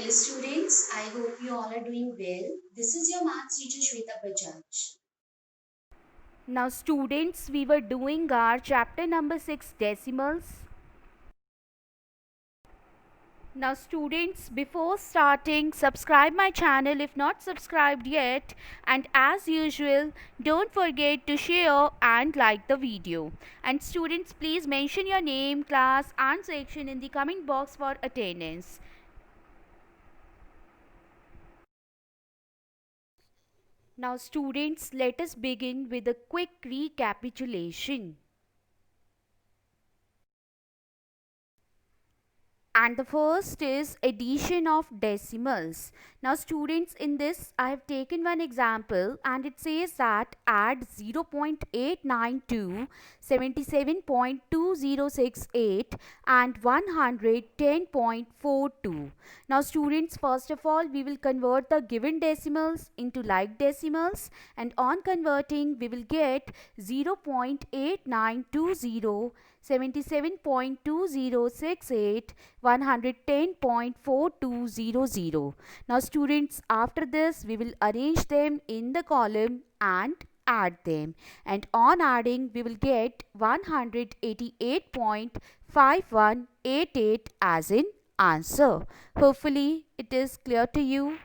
Dear students, I hope you all are doing well. This is your maths teacher Shweta Bajaj. Now students, we were doing our chapter number 6 decimals. Now students, before starting, subscribe my channel if not subscribed yet, and as usual, don't forget to share and like the video. And students, please mention your name, class and section in the comment box for attendance. Now students, let us begin with a quick recapitulation. And the first is addition of decimals. Now students, in this I have taken one example and it says that add 0.892, 77.2068 and 110.42. Now students, first of all we will convert the given decimals into like decimals, and on converting we will get 0.8920, 77.2068, 110.4200. Now students, after this we will arrange them in the column and add them, and on adding we will get 188.5188 as in answer. Hopefully it is clear to you.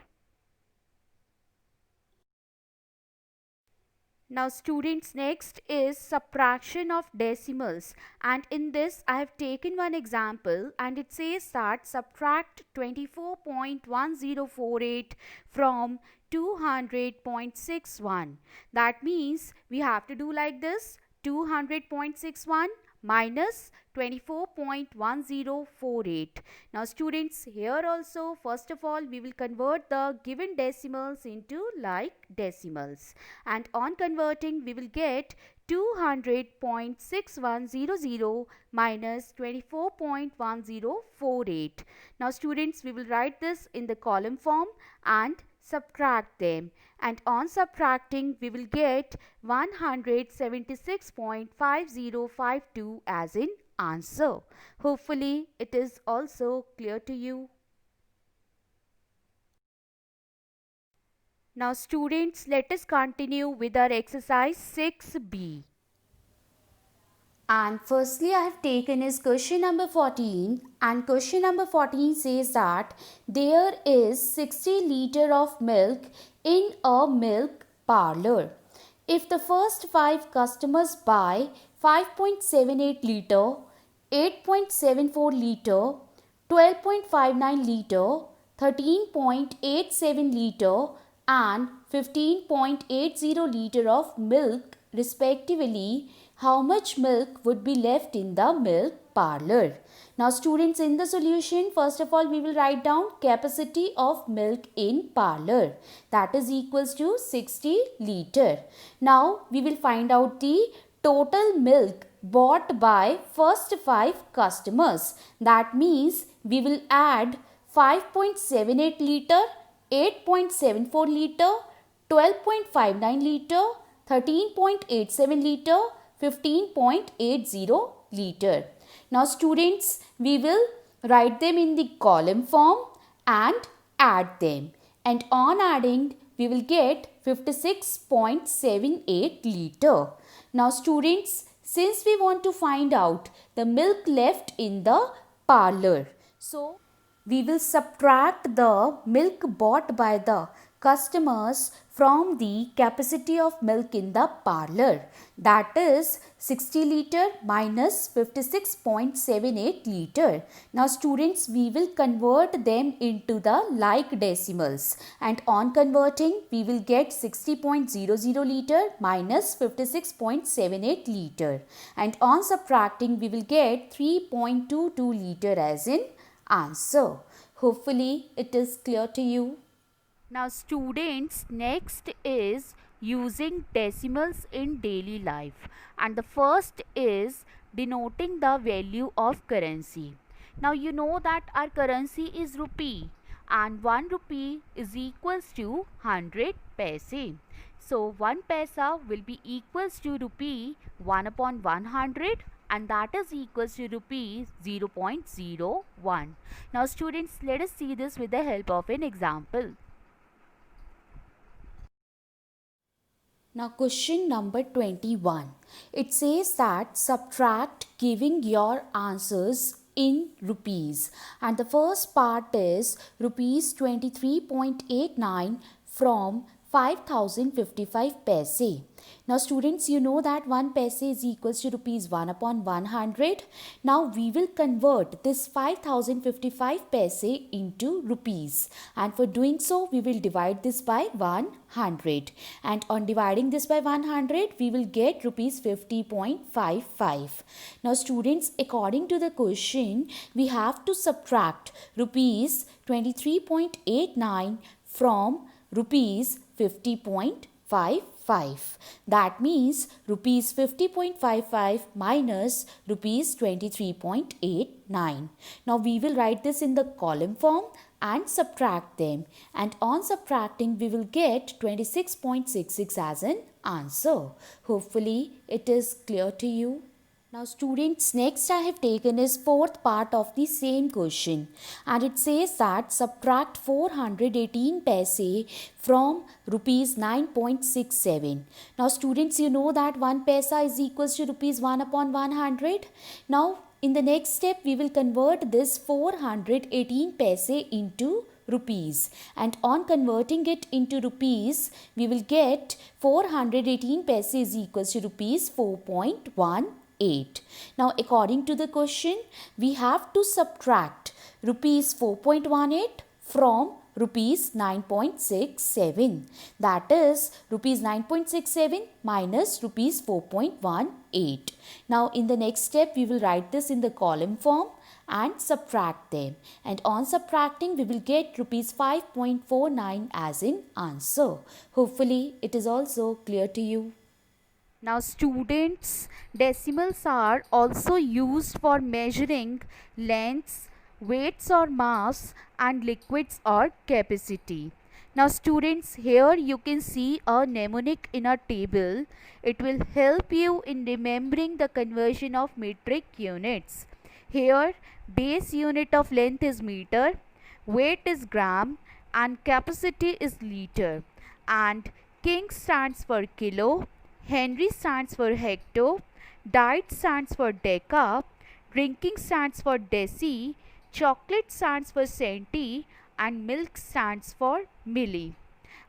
Now students, next is subtraction of decimals, and in this I have taken one example and it says that subtract 24.1048 from 200.61. That means we have to do like this: 200.61 minus 24.1048. Now students, here also first of all we will convert the given decimals into like decimals, and on converting we will get 200.6100 minus 24.1048. Now students, we will write this in the column form and subtract them, and on subtracting we will get 176.5052 as in answer. Hopefully it is also clear to you. Now students, let us continue with our exercise 6b. And firstly I have taken is question number 14, and question number 14 says that there is 60 liter of milk in a milk parlor. If the first 5 customers buy 5.78 liter, 8.74 liter, 12.59 liter, 13.87 liter and 15.80 liter of milk respectively, how much milk would be left in the milk parlor? Now students, in the solution, first of all we will write down capacity of milk in parlor, that is equals to 60 liter. Now we will find out the total milk bought by first 5 customers. That means we will add 5.78 liter, 8.74 liter, 12.59 liter, 13.87 liter, 15.80 liter. Now students, we will write them in the column form and add them, and on adding we will get 56.78 liter. Now students, since we want to find out the milk left in the parlor, so we will subtract the milk bought by the customers from the capacity of milk in the parlor, that is 60 liter minus 56.78 liter. Now students, we will convert them into the like decimals, and on converting we will get 60.00 liter minus 56.78 liter, and on subtracting we will get 3.22 liter as in answer. Hopefully it is clear to you. Now students, next is using decimals in daily life, and the first is denoting the value of currency. Now you know that our currency is rupee, and 1 rupee is equals to 100 paise. So 1 paisa will be equals to rupee 1 upon 100, and that is equals to rupees 0.01. Now students, let us see this with the help of an example. Now question number 21. It says that subtract giving your answers in rupees, and the first part is rupees 23.89 from 5055 paise. Now students, you know that 1 paise is equals to rupees 1 upon 100. Now we will convert this 5055 paise into rupees, and for doing so we will divide this by 100, and on dividing this by 100 we will get rupees 50.55. Now students, according to the question, we have to subtract rupees 23.89 from rupees 50.55. That means rupees 50.55 minus rupees 23.89. Now we will write this in the column form and subtract them, and on subtracting we will get 26.66 as an answer. Hopefully it is clear to you. Now students, next I have taken is fourth part of the same question, and it says that subtract 418 paise from rupees 9.67. Now students, you know that 1 paisa is equals to rupees 1 upon 100. Now in the next step we will convert this 418 paise into rupees, and on converting it into rupees we will get 418 paise is equals to rupees 4.18. Now according to the question, we have to subtract rupees 4.18 from rupees 9.67. That is rupees 9.67 minus rupees 4.18. Now in the next step we will write this in the column form and subtract them, and on subtracting we will get rupees 5.49 as an answer. Hopefully it is also clear to you. Now students, decimals are also used for measuring lengths, weights or mass, and liquids or capacity. Now students, here you can see a mnemonic in a table. It will help you in remembering the conversion of metric units. Here base unit of length is meter, weight is gram, and capacity is liter, and king stands for kilo, Henry stands for hecto, diet stands for deca, drinking stands for deci, chocolate stands for centi, and milk stands for milli.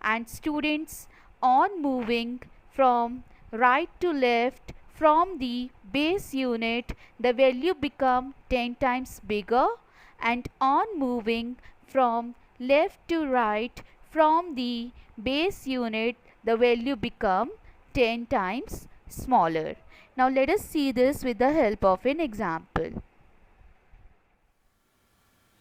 And students, on moving from right to left from the base unit, the value become 10 times bigger, and on moving from left to right from the base unit, the value become 10 times smaller. Now let us see this with the help of an example.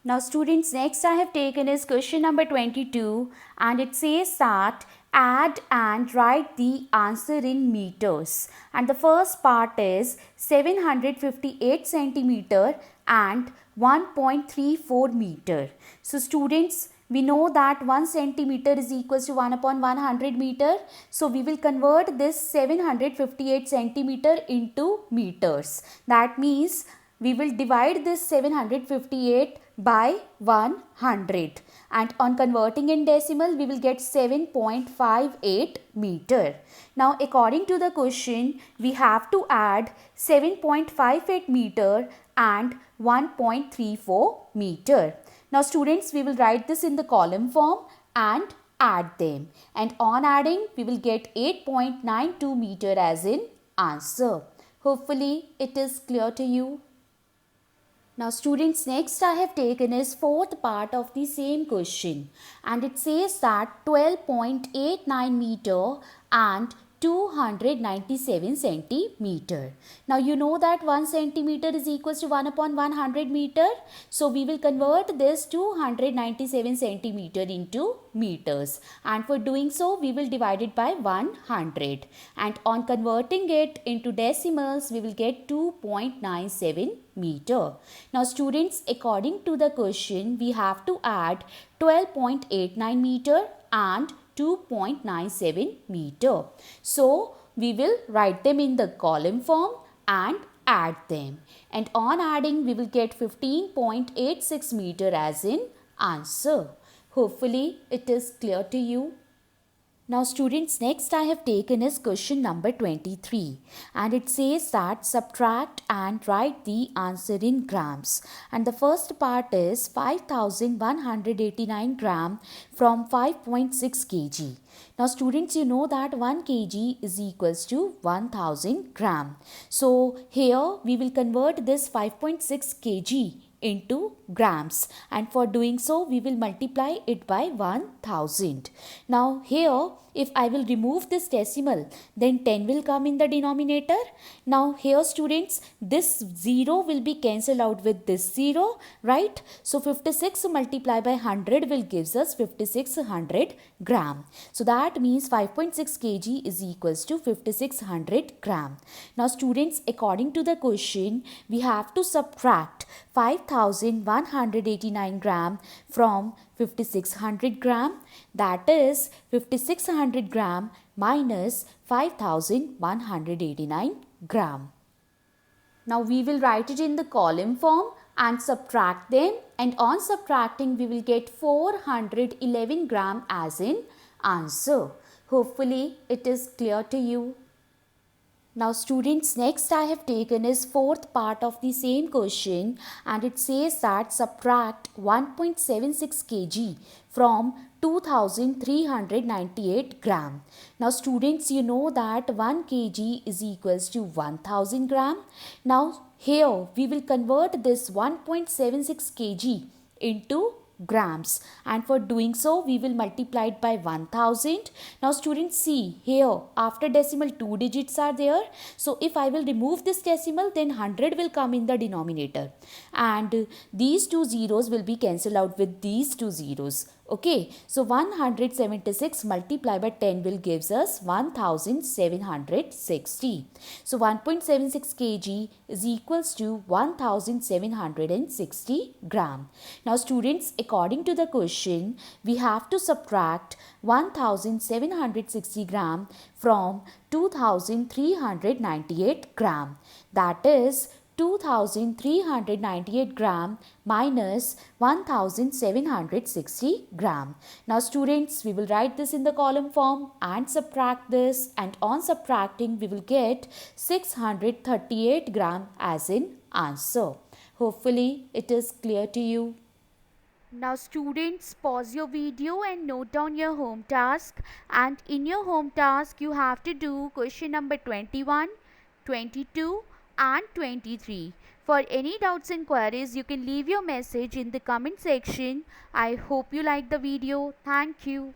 Now students, next I have taken is question number 22, and it says that add and write the answer in meters, and the first part is 758 centimeter and 1.34 meter. So students, we know that 1 centimeter is equals to 1 upon 100 meter. So we will convert this 758 centimeter into meters. That means we will divide this 758 by 100, and on converting in decimal we will get 7.58 meter. Now according to the question, we have to add 7.58 meter and 1.34 meter. Now students, we will write this in the column form and add them, and on adding we will get 8.92 meter as in answer. Hopefully it is clear to you. Now students, next I have taken is fourth part of the same question, and it says that 12.89 meter and 297 centimeter. Now you know that 1 centimeter is equals to 1 upon 100 meter. So we will convert this 297 centimeter into meters, and for doing so we will divide it by 100, and on converting it into decimals we will get 2.97 meter. Now students, according to the question, we have to add 12.89 meter and 2.97 meter. So we will write them in the column form and add them. And on adding, we will get 15.86 meter as in answer. Hopefully, it is clear to you. Now students, next I have taken is question number 23, and it says that subtract and write the answer in grams, and the first part is 5189 gram from 5.6 kg. Now students, you know that 1 kg is equals to 1000 gram. So here we will convert this 5.6 kg into grams, and for doing so we will multiply it by 1000. Now here if I will remove this decimal, then 10 will come in the denominator. Now here students, this 0 will be cancelled out with this 0, right? So 56 multiplied by 100 will gives us 5600 gram. So that means 5.6 kg is equals to 5600 gram. Now students, according to the question, we have to subtract 5189 gram from 5600 gram, that is 5600 gram minus 5189 gram. Now we will write it in the column form and subtract them, and on subtracting we will get 411 gram as in answer. Hopefully it is clear to you. Now students, next I have taken is fourth part of the same question, and it says that subtract 1.76 kg from 2398 gram. Now students, you know that 1 kg is equals to 1000 gram. Now here we will convert this 1.76 kg into grams, and for doing so we will multiply it by 1000. Now students, see here after decimal 2 digits are there, so if I will remove this decimal, then 100 will come in the denominator, and these two zeros will be cancelled out with these two zeros. Okay, so 176 multiplied by 10 will gives us 1760. So 1.76 kg is equals to 1760 gram. Now students, according to the question, we have to subtract 1760 gram from 2398 gram, that is 2398 gram minus 1760 gram. Now students, we will write this in the column form and subtract this, and on subtracting we will get 638 gram as in answer. Hopefully it is clear to you. Now students, pause your video and note down your home task, and in your home task you have to do question number 21, 22 and 23. For any doubts and queries, you can leave your message in the comment section. I hope you like the video. Thank you.